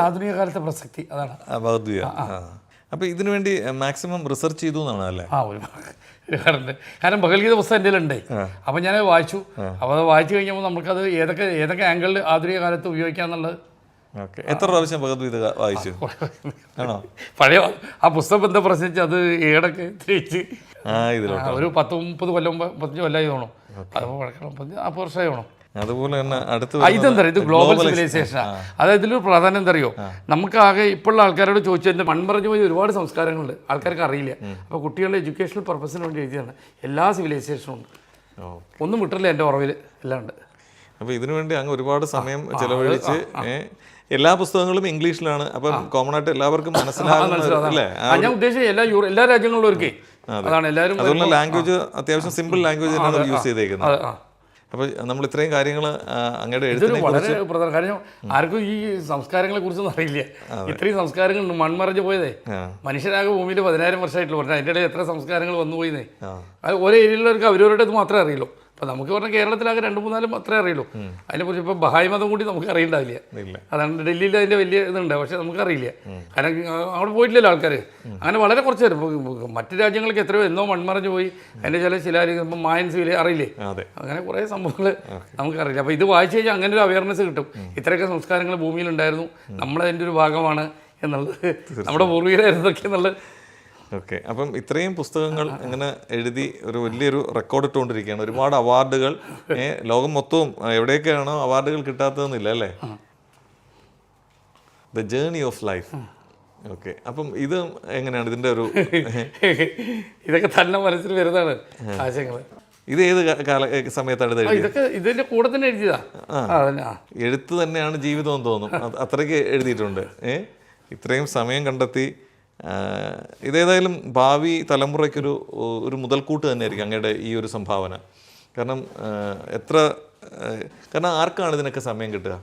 ആധുനിക കാലത്തെ പ്രസക്തി അതാണ് ഭഗവത്ഗീത. അപ്പോൾ ഇതിനു വേണ്ടി മാക്സിമം റിസർച്ച് ചെയ്തു എന്നാണ് അല്ലേ? കാരണം ഭഗവത്ഗീത പുസ്തകം എൻ്റെ ഉണ്ട്. അപ്പം ഞാൻ വായിച്ചു. അപ്പോൾ അത് വായിച്ചു കഴിഞ്ഞപ്പോൾ നമുക്കത് ഏതൊക്കെ ആംഗിളിൽ ആധുനിക കാലത്ത് ഉപയോഗിക്കാമെന്നുള്ളത്. എത്ര പ്രാവശ്യം ഭഗവത്ഗീത വായിച്ചു? ആണോ? പഴയ ആ പുസ്തകം എന്താ പ്രശ്നിച്ച് അത് ഏടൊക്കെ തിരിച്ച് ഒരു 10-30 കൊല്ലം 15 കൊല്ലമായി തോന്നും. അതിപ്പോൾ 40 വർഷമായി തോന്നും. അതുപോലെ തന്നെ ഇതെന്താ ഇത് ഗ്ലോബൽ സിവിലൈസേഷനാണ്. അതായത് ഇതിലൊരു പ്രാധാന്യം എന്താ അറിയോ? നമുക്കാകെ ഇപ്പോഴുള്ള ആൾക്കാരോട് ചോദിച്ചാൽ മൺമറഞ്ഞു പോയി ഒരുപാട് സംസ്കാരങ്ങളുണ്ട്, ആൾക്കാർക്ക് അറിയില്ല. അപ്പോൾ കുട്ടികളുടെ എഡ്യൂക്കേഷണൽ പർപ്പസിന് വേണ്ടി എഴുതിയാണ്. എല്ലാ സിവിലൈസേഷനും ഉണ്ട്, ഒന്നും വിട്ടില്ല. എൻ്റെ ഓർമ്മയിൽ എല്ലാം ഉണ്ട്. അപ്പോൾ ഇതിനു വേണ്ടി അങ്ങ് ഒരുപാട് സമയം ചെലവഴിച്ച് എല്ലാ പുസ്തകങ്ങളും ഇംഗ്ലീഷിലാണ്. അപ്പം കോമൺ ആയിട്ട് എല്ലാവർക്കും മനസ്സിലാകുന്നല്ലേ? ഞാൻ ഉദ്ദേശിച്ചത് എല്ലാ രാജ്യങ്ങളിലും അതാണ് എല്ലാവരും. അതുപോലെ ലാംഗ്വേജ് അത്യാവശ്യം സിമ്പിൾ ലാംഗ്വേജ് തന്നെയാണ് യൂസ് ചെയ്തേക്കുന്നത്. അപ്പോൾ നമ്മൾ ഇത്രയും കാര്യങ്ങൾ അങ്ങയുടെ എഴുത്തിന് വളരെ പ്രധാന കാര്യം. ആർക്കും ഈ സംസ്കാരങ്ങളെ കുറിച്ചൊന്നും അറിയില്ല. ഇത്രയും സംസ്കാരങ്ങൾ മൺമറഞ്ഞു പോയതേ. മനുഷ്യരാകെ ഭൂമിയിൽ 10,000 വർഷമായിട്ടുള്ള പറഞ്ഞാൽ അതിൻ്റെ ഇടയിൽ എത്ര സംസ്കാരങ്ങൾ വന്നു പോയിന്നേ. അത് ഓരോ ഏരിയയിലുള്ളവർക്ക് അവരവരുടെ ഇത് മാത്രമേ അറിയുള്ളൂ. അപ്പോൾ നമുക്ക് പറഞ്ഞാൽ കേരളത്തിലാകെ 2-3 അത്രേ അറിയുള്ളൂ. അതിനെക്കുറിച്ച് ഇപ്പോൾ ബഹായ് മതം കൂടി നമുക്ക് അറിയണ്ടാവില്ല. അതാണ് ഡൽഹിയിൽ അതിൻ്റെ വലിയ ഇതുണ്ട്, പക്ഷേ നമുക്കറിയില്ല. കാരണം അവിടെ പോയിട്ടില്ലല്ലോ ആൾക്കാർ. അങ്ങനെ വളരെ കുറച്ച് പേര്. മറ്റു രാജ്യങ്ങൾക്ക് എത്രയോ എന്നോ മൺമറഞ്ഞു പോയി. അതിൻ്റെ ചില ശിലാലിഖിതം മായൻസ് അറിയില്ലേ. അങ്ങനെ കുറേ സംഭവങ്ങൾ നമുക്കറിയില്ല. അപ്പോൾ ഇത് വായിച്ചു കഴിഞ്ഞാൽ അങ്ങനെ ഒരു അവയർനെസ് കിട്ടും. ഇത്രയൊക്കെ സംസ്കാരങ്ങൾ ഭൂമിയിലുണ്ടായിരുന്നു, നമ്മളതിൻ്റെ ഒരു ഭാഗമാണ് എന്നുള്ളത്, നമ്മുടെ പൂർവികരായിരുന്നൊക്കെ എന്നുള്ളത്. ഓക്കെ. അപ്പം ഇത്രയും പുസ്തകങ്ങൾ ഇങ്ങനെ എഴുതി ഒരു വലിയൊരു റെക്കോർഡ് ഇട്ടുകൊണ്ടിരിക്കുകയാണ്. ഒരുപാട് അവാർഡുകൾ, ലോകം മൊത്തവും എവിടെയൊക്കെയാണോ അവാർഡുകൾ കിട്ടാത്തതെന്നില്ല അല്ലേ? The journey of life. Okay. അപ്പം ഇത് എങ്ങനെയാണ് ഇതിൻ്റെ ഒരു ഇതൊക്കെ തന്നെ മനസ്സിൽ വരുന്നതാണ് ആശയങ്ങൾ. ഇത് ഏത് സമയത്താണ് ഇത്? ഇതൊക്കെ ഇതിൻ്റെ കൂടെ തന്നെ എഴുതിയതാ. എഴുത്ത് തന്നെയാണ് ജീവിതം എന്ന് തോന്നും, അത്രയ്ക്ക് എഴുതിയിട്ടുണ്ട്. ഇത്രയും സമയം കണ്ടെത്തി. ഇതേതായാലും ഭാവി തലമുറയ്ക്കൊരു മുതൽക്കൂട്ട് തന്നെയായിരിക്കും അങ്ങയുടെ ഈ ഒരു സംഭാവന. കാരണം കാരണം ആർക്കാണ് ഇതിനൊക്കെ സമയം കിട്ടുക?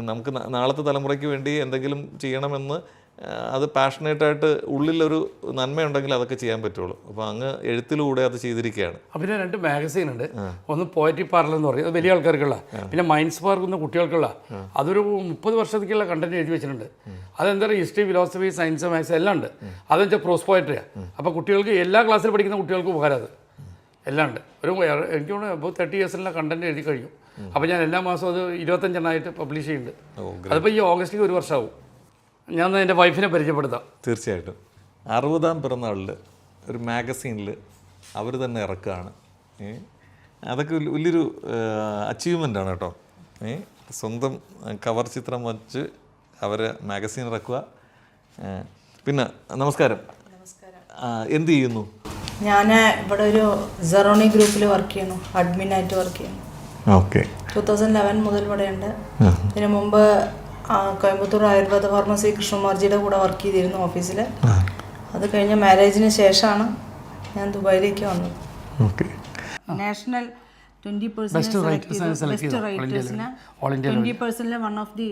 നമുക്ക് നാളത്തെ തലമുറയ്ക്ക് വേണ്ടി എന്തെങ്കിലും ചെയ്യണമെന്ന് അത് പാഷനേറ്റായിട്ട് ഉള്ളിലൊരു നന്മയുണ്ടെങ്കിൽ അതൊക്കെ ചെയ്യാൻ പറ്റുള്ളൂ. അപ്പോൾ അങ്ങ് എഴുത്തിലൂടെ അത് ചെയ്തിരിക്കുകയാണ്. പിന്നെ 2 മാഗസീൻ ഉണ്ട്. ഒന്ന് പോയട്രി പാർലർ എന്ന് പറയും, അത് വലിയ ആൾക്കാർക്കുള്ള. പിന്നെ മൈൻഡ്സ് പാർക്ക് എന്ന കുട്ടികൾക്കുള്ള, അതൊരു 30 വർഷത്തേക്കുള്ള കണ്ടന്റ് എഴുതി വെച്ചിട്ടുണ്ട്. അതെന്താ പറയുക, ഹിസ്റ്ററി, ഫിലോസഫി, സയൻസ്, മാത്സ് എല്ലാം ഉണ്ട്. അതെന്ന് വെച്ചാൽ പ്രോസ് പോയട്രിയാണ്. അപ്പോൾ കുട്ടികൾക്ക് എല്ലാ ക്ലാസ്സിൽ പഠിക്കുന്ന കുട്ടികൾക്ക് ഉപകാരം അത് എല്ലാം ഉണ്ട്. എനിക്ക് തോന്നുന്നു ഇപ്പോൾ 30 ഇയേഴ്സിലുള്ള കണ്ടന്റ് എഴുതി കഴിയും. അപ്പോൾ ഞാൻ എല്ലാ മാസവും അത് 25 പബ്ലിഷ് ചെയ്യുന്നുണ്ട്. അതിപ്പോൾ ഈ ഓഗസ്റ്റിലേക്ക് 1 വർഷമാവും. ഞാൻ എൻ്റെ വൈഫിനെ പരിചയപ്പെടുത്താം. തീർച്ചയായിട്ടും 60ാം പിറന്നാളിൽ ഒരു മാഗസീനിൽ അവർ തന്നെ ഇറക്കുകയാണ്. അതൊക്കെ വലിയൊരു അച്ചീവ്മെൻ്റ് ആണ് കേട്ടോ. സ്വന്തം കവർ ചിത്രം വച്ച് അവർ മാഗസീൻ ഇറക്കുക. പിന്നെ നമസ്കാരം, എന്ത് ചെയ്യുന്നു? ഞാൻ ഇവിടെ ഒരു സെറോണി ഗ്രൂപ്പിൽ വർക്ക് ചെയ്യുന്നു, അഡ്മിനായിട്ട് വർക്ക് ചെയ്യുന്നു. ഓക്കെ. 2011 മുതൽ ഇവിടെയുണ്ട്. ഇതിനു മുമ്പ് കോയമ്പത്തൂർ ആയുർവേദ ഫാർമസി കൃഷ്ണകുമാർജിയുടെ കൂടെ വർക്ക് ചെയ്തിരുന്നു ഓഫീസിൽ. അത് കഴിഞ്ഞ് മാരേജിന് ശേഷമാണ് ഞാൻ ദുബായിലേക്ക് വന്നത്. നാഷണൽ 20% ബെസ്റ്റ് റൈറ്റേഴ്സിന് 20% വൺ ഓഫ് ദി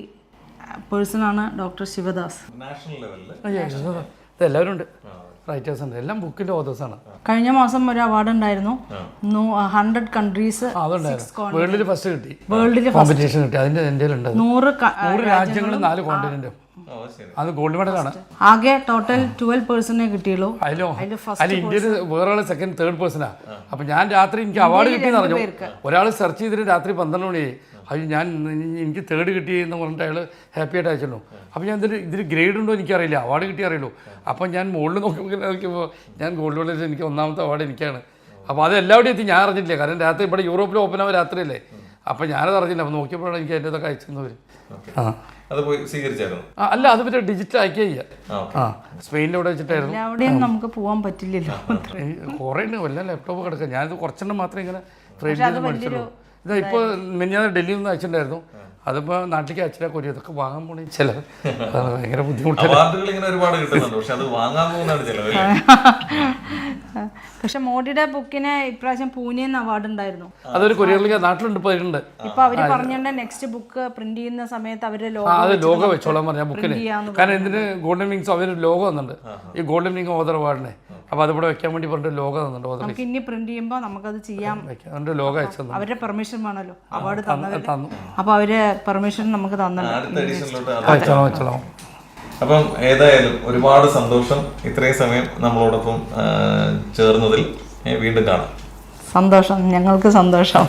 പേഴ്സൺ ആണ് ഡോക്ടർ ശിവദാസ്. നാഷണൽ ലെവലിൽ ഇതെല്ലാവരും ഉണ്ട്, റൈറ്റേഴ്സ് ഉണ്ട്, എല്ലാം ബുക്കിൻ്റെ ഓതേഴ്സാണ്. കഴിഞ്ഞ മാസം ഒരു അവാർഡ് ഉണ്ടായിരുന്നു. 100 കൺട്രീസ് വേൾഡിൽ ഫസ്റ്റ് കിട്ടി, വേൾഡിൽ കോമ്പറ്റീഷൻ കിട്ടി. അതിൻ്റെ എൻ്റെ ഉണ്ട് 100 രാജ്യങ്ങളും 4 കോണ്ടിനെന്റും. അത് ഗോൾഡ് മെഡലാണ്. ആകെ ടോട്ടൽ 12% കിട്ടിയുള്ളൂ. അതിൽ ഇന്ത്യയിൽ വേറെ ആൾ സെക്കൻഡ് 3rd പേഴ്സണാണ്. അപ്പം ഞാൻ രാത്രി എനിക്ക് അവാർഡ് കിട്ടിയെന്ന് പറഞ്ഞു. ഒരാൾ സെർച്ച് ചെയ്തിട്ട് രാത്രി 12 മണിയായി. അത് എനിക്ക് 3rd കിട്ടി എന്ന് പറഞ്ഞിട്ട് അയാൾ ഹാപ്പി ആയിട്ട് അയച്ചിട്ടുണ്ടോ. അപ്പോൾ ഞാൻ ഇതിൽ ഗ്രേഡ് ഉണ്ടോ എനിക്കറിയില്ല, അവാർഡ് കിട്ടി അറിയുള്ളൂ. അപ്പം ഞാൻ മുകളിൽ നോക്കുമ്പോൾ ഞാൻ ഗോൾഡ് മെഡലിൽ എനിക്ക് 1ാമത്തെ അവാർഡ് എനിക്കാണ്. അപ്പോൾ അത് എല്ലാവരുടെയും എത്തി, ഞാൻ അറിഞ്ഞിട്ടില്ല. കാരണം രാത്രി ഇവിടെ യൂറോപ്പിൽ ഓപ്പൺ ആവും രാത്രിയല്ലേ. അപ്പം ഞാനത് അറിഞ്ഞില്ല. അപ്പോൾ നോക്കിയപ്പോഴാണ് എനിക്ക് അതിൻ്റെ ഇതൊക്കെ അയച്ചെന്നവർ. അല്ല, അത് പറ്റേ ഡിജിറ്റൽ അയക്കുക ചെയ്യുക. സ്പെയിനിൽ ഇവിടെ വെച്ചിട്ടായിരുന്നു. നമുക്ക് പോകാൻ പറ്റില്ലല്ലോ. കുറേ ഉണ്ട്, എല്ലാം ലാപ്ടോപ്പ് കിടക്കുക. ഞാനിത് കുറച്ചെണ്ണം മാത്രമേ ഇങ്ങനെ ഫ്രെയിം ചെയ്ത് മേടിച്ചുള്ളൂ. ഇത് ഇപ്പോൾ ഞാൻ ഡൽഹിയിൽ നിന്ന് അയച്ചിട്ടുണ്ടായിരുന്നു. അതിപ്പോൾ നാട്ടിലേക്ക് അയച്ചിട്ടാ കൊരിയ. ഇതൊക്കെ വാങ്ങാൻ പോണേ ചില ഭയങ്കര ബുദ്ധിമുട്ടാണ്. പക്ഷെ മോഡിയുടെ ബുക്കിന് ഇപ്രാവശ്യം പൂനെന്ന് അവാർഡ് ഉണ്ടായിരുന്നു. അതൊരു കൊറിയറിലേക്ക് നാട്ടിലുണ്ട്, പോയിട്ടുണ്ട്. ഇപ്പൊ അവര് പറഞ്ഞിട്ടുണ്ട് നെക്സ്റ്റ് ബുക്ക് പ്രിന്റ് ചെയ്യുന്ന സമയത്ത് അവരുടെ അത് ലോഗോ വെച്ചോളാൻ പറഞ്ഞ ബുക്കിന്. കാരണം എന്തിന് ഗോൾഡൻ വിങ്സ് അവര് ലോഗോ തന്നുണ്ട്, ഈ ഗോൾഡൻ വിങ് ഓതർ അവാർഡിനെ. അപ്പോൾ അതിവിടെ വെക്കാൻ വേണ്ടി പറഞ്ഞിട്ട് ലോഗോ തന്നുണ്ട്. നമുക്ക് ഇനി പ്രിന്റ് ചെയ്യുമ്പോൾ നമുക്കത് ചെയ്യാം. അതുകൊണ്ട് ലോഗോ അയച്ചു അവരുടെ പെർമിഷൻ വേണമല്ലോ അവാർഡ് തന്നു. അപ്പോൾ അവര് പെർമിഷൻ നമുക്ക് തന്നല്ലോ. അപ്പം ഏതായാലും ഒരുപാട് സന്തോഷം ഇത്രയും സമയം നമ്മളോടൊപ്പം ചേർന്നതിൽ. വീണ്ടും കാണാം. സന്തോഷം, ഞങ്ങൾക്ക് സന്തോഷം.